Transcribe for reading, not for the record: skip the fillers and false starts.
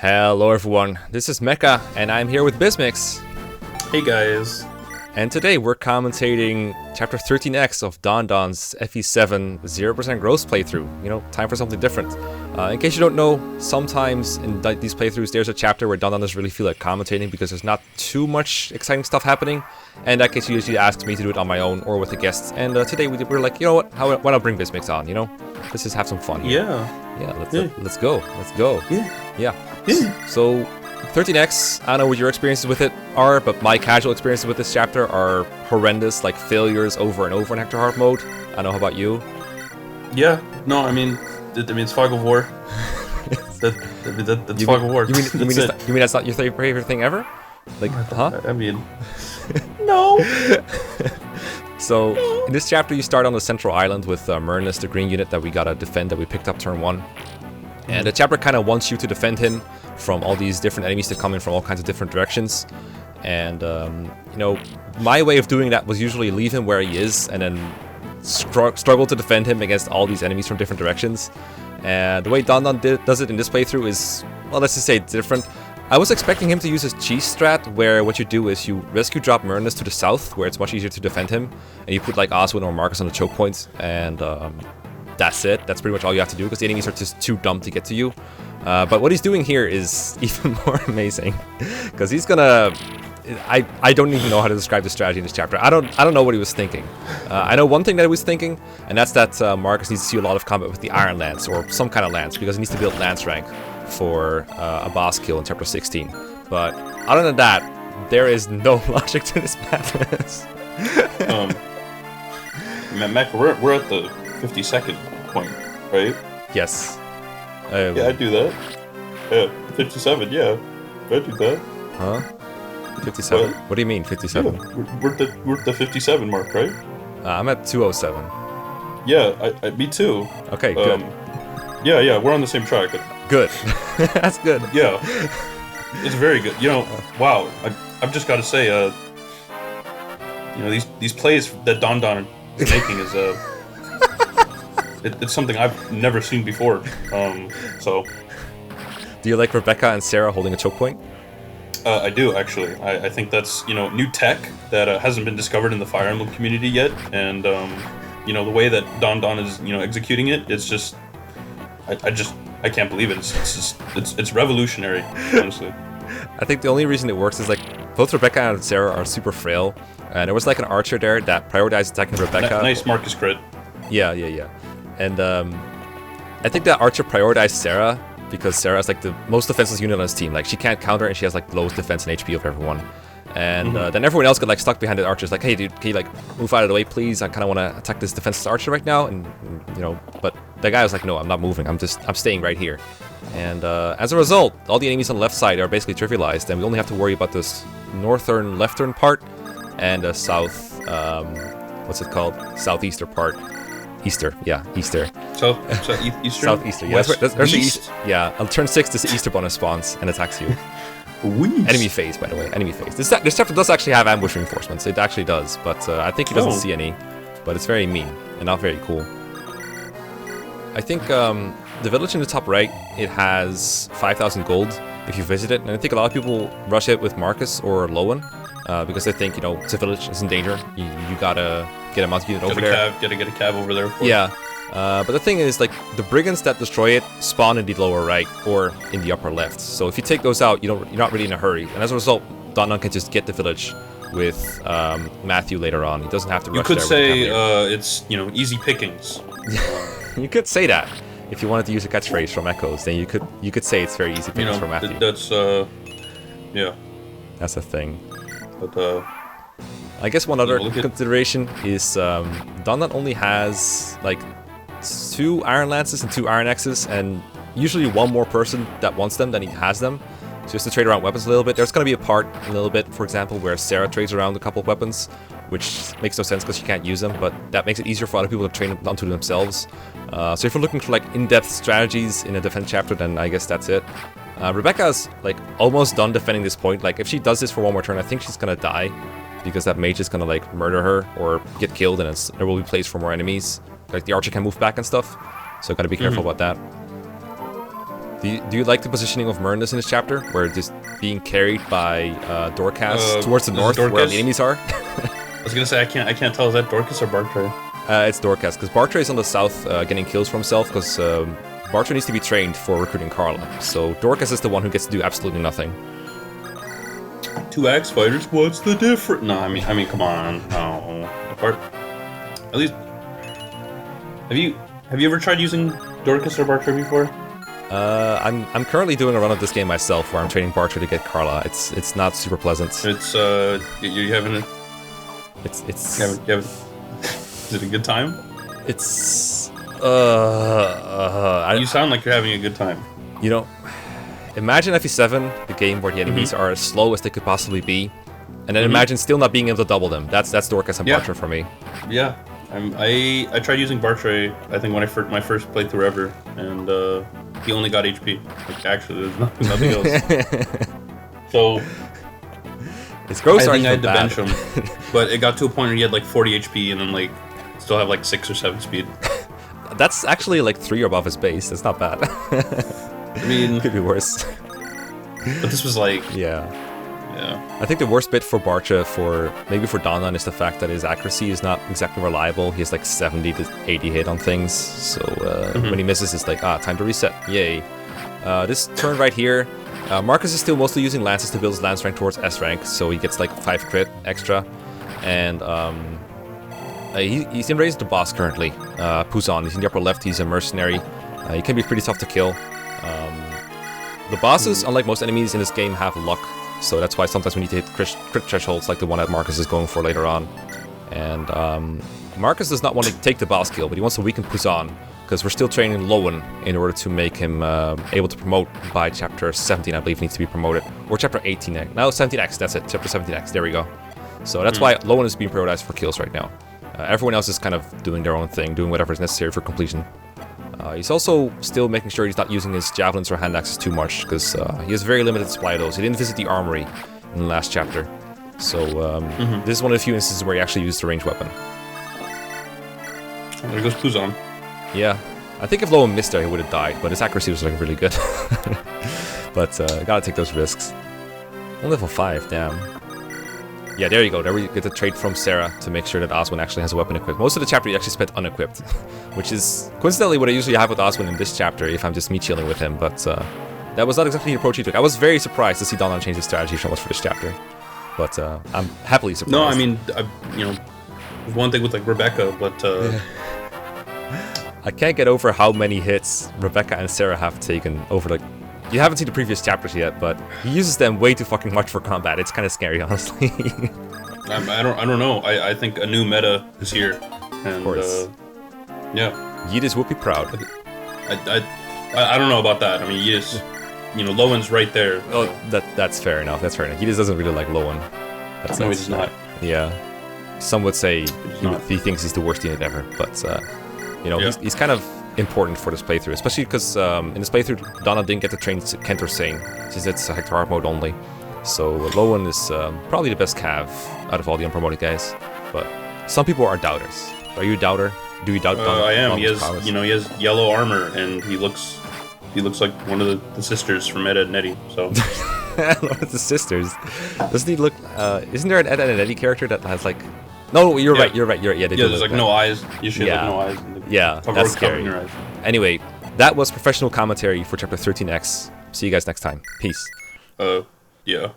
Hello everyone, this is Mekkah, and I'm here with Bismix. Hey guys. And today we're commentating Chapter 13X of Don's FE7 0% Gross playthrough. You know, time for something different. In case you don't know, sometimes in these playthroughs there's a chapter where Don doesn't really feel like commentating because there's not too much exciting stuff happening. And in that case he usually asks me to do it on my own or with a guest. And today we're like, you know what, why not bring Bismix on, you know? Let's just have some fun here. Let's go. Yeah. So 13X, I don't know what your experiences with it are, but my casual experiences with this chapter are horrendous, like failures over and over in Hector Hard mode. I don't know, how about you? Yeah, no, I mean it's Fog of War. That's Fog of War. You mean that's not your favorite thing ever? Like, huh? I mean, no. So, in this chapter you start on the central island with Myrnus, the green unit that we gotta defend, that we picked up turn 1. And the chapter kind of wants you to defend him from all these different enemies that come in from all kinds of different directions. And, you know, my way of doing that was usually leave him where he is and then struggle to defend him against all these enemies from different directions. And the way Don does it in this playthrough is, well, let's just say it's different. I was expecting him to use his cheese strat, where what you do is you rescue drop Myrnus to the south, where it's much easier to defend him, and you put like Oswin or Marcus on the choke points, and that's it. That's pretty much all you have to do, because the enemies are just too dumb to get to you. But what he's doing here is even more amazing, because he's gonna... I don't even know how to describe the strategy in this chapter. I don't know what he was thinking. I know one thing that he was thinking, and that's that Marcus needs to see a lot of combat with the Iron Lance, or some kind of lance, because he needs to build lance rank for a boss kill in chapter 16. But other than that, there is no logic to this madness. Mac, we're at the 52nd point, right? Yes. Yeah, I do that. Yeah, 57. Yeah, I do that. Huh? 57? What do you mean 57? Yeah, we're at the 57 mark, right? I'm at 207. Yeah, me too. Okay, good. Yeah, we're on the same track. Good. That's good. Yeah, it's very good. You know, wow. I've just got to say, you know, these plays that Don is making is it's something I've never seen before. So. Do you like Rebecca and Sarah holding a choke point? I do, actually. I think that's, you know, new tech that hasn't been discovered in the Fire Emblem community yet, and you know, the way that Don is, you know, executing it, it's just, I can't believe it. It's revolutionary, honestly. I think the only reason it works is like both Rebecca and Sarah are super frail, and there was like an archer there that prioritized attacking Rebecca. Nice Marcus crit. Yeah. And I think that archer prioritized Sarah, because Sarah is like the most defenseless unit on his team. Like, she can't counter, and she has like the lowest defense and HP of everyone. And then everyone else got like stuck behind the archers. Like, hey dude, can you like move out of the way, please? I kind of want to attack this defenseless archer right now. And you know, but the guy was like, no, I'm not moving. I'm staying right here. And as a result, all the enemies on the left side are basically trivialized, and we only have to worry about this northern, leftern part and the south. What's it called? Southeastern part. Easter. Easter. Eastern? Southeaster, yeah. There's the east. Yeah, on turn 6, this Easter bonus spawns and attacks you. Enemy phase, by the way. Enemy phase. This chapter does actually have ambush reinforcements. It actually does, but I think he doesn't see any. But it's very mean and not very cool. I think the village in the top right, it has 5,000 gold if you visit it, and I think a lot of people rush it with Marcus or Lowen because they think, you know, it's a village, it's in danger. You gotta get a mounted unit over there. Gotta get a cab over there. Yeah. But the thing is, like, the brigands that destroy it spawn in the lower right or in the upper left. So if you take those out, you're not really in a hurry. And as a result, Don can just get the village with Matthew later on. He doesn't have to rush there. You could say it's, you know, easy pickings. You could say that. If you wanted to use a catchphrase from Echoes, then you could say it's very easy pickings for Matthew. That's yeah. That's the thing. But I guess one other consideration is Don not only has like 2 Iron Lances and 2 Iron X's, and usually one more person that wants them than he has them. So just to trade around weapons a little bit. There's going to be a part a little bit, for example, where Sarah trades around a couple of weapons, which makes no sense because she can't use them, but that makes it easier for other people to train them onto themselves. So if you're looking for like in-depth strategies in a defense chapter, then I guess that's it. Rebecca's like almost done defending this point. Like, if she does this for one more turn, I think she's gonna die, because that mage is gonna like murder her or get killed, and there will be place for more enemies. Like, the archer can move back and stuff, so gotta be careful about that. Do you like the positioning of Myrnus in this chapter, where it's just being carried by Dorcas towards the north, where the enemies are? I was gonna say I can't tell, is that Dorcas or Bartray? It's Dorcas, because Bartray is on the south getting kills for himself, because Bartray needs to be trained for recruiting Carla. So Dorcas is the one who gets to do absolutely nothing. 2 axe fighters, what's the difference? No, I mean, come on. No. At least, have you ever tried using Dorcas or Bartray before? I'm currently doing a run of this game myself, where I'm training Bartray to get Carla. It's not super pleasant. It's you having it? It's is it a good time? It's you sound like you're having a good time. You know, imagine FE7, the game where the enemies are as slow as they could possibly be, and then imagine still not being able to double them. That's Dorcas and Bartray for me. Yeah, I tried using Bartray, I think when my first playthrough ever, and he only got HP. Like, actually, there's nothing else. So it's gross. I think I had to bench him, but it got to a point where he had like 40 HP and then like still have like 6 or 7 speed. That's actually like 3 above his base. That's not bad. I mean, could be worse. But this was like, yeah. Yeah. I think the worst bit for Barcha, maybe for Don is the fact that his accuracy is not exactly reliable. He has like 70 to 80 hit on things, so when he misses, it's like, time to reset. Yay. This turn right here, Marcus is still mostly using lances to build his lance rank towards S rank, so he gets like 5 crit extra, and he's in raise the boss currently. Puzon, he's in the upper left. He's a mercenary. He can be pretty tough to kill. The bosses, unlike most enemies in this game, have luck. So that's why sometimes we need to hit crit thresholds like the one that Marcus is going for later on. And Marcus does not want to take the boss kill, but he wants to weaken Puzon, because we're still training Lowen in order to make him able to promote by chapter 17, I believe he needs to be promoted. Or chapter 18X. No, 17X, that's it. Chapter 17X, there we go. So that's why Lowen is being prioritized for kills right now. Everyone else is kind of doing their own thing, doing whatever is necessary for completion. He's also still making sure he's not using his javelins or hand axes too much, because he has very limited supply of those. He didn't visit the armory in the last chapter. So this is one of the few instances where he actually used a ranged weapon. There goes Puzon. Yeah. I think if Lowen missed there, he would have died, but his accuracy was like really good. But gotta take those risks. On level 5, damn. Yeah, there you go. There we get the trait from Sarah to make sure that Oswin actually has a weapon equipped. Most of the chapter you actually spent unequipped, which is coincidentally what I usually have with Oswin in this chapter if I'm just me chilling with him, but that was not exactly the approach he took. I was very surprised to see Don change his strategy so much for this chapter, but I'm happily surprised. No, I mean, one thing with like Rebecca, but I can't get over how many hits Rebecca and Sarah have taken over like. You haven't seen the previous chapters yet, but he uses them way too fucking much for combat. It's kind of scary, honestly. I don't know. I think a new meta is here, and of course. Yeah. Yidis would be proud. I don't know about that. I mean, Yidis, Lowen's right there. Oh, that's fair enough. That's fair enough. Yidis doesn't really like Lowen. No, he's not. Yeah. Some would say he thinks he's the worst unit ever, but he's kind of important for this playthrough, especially because in this playthrough Donna didn't get to train Kent or Sane, since it's a Hector mode only. So Lowen is probably the best cav out of all the unpromoted guys, but some people are doubters. Are you a doubter? Do you doubt Donna? I am. He has yellow armor, and he looks like one of the sisters from Ed, Edd and Eddy. So one of the sisters. Doesn't he look? Isn't there an Ed, Edd and Eddy character that has like? No, you're right. Yeah, there's like no eyes. You should have no eyes. That's scary. Your eyes. Anyway, that was professional commentary for chapter 13X. See you guys next time. Peace. Yeah.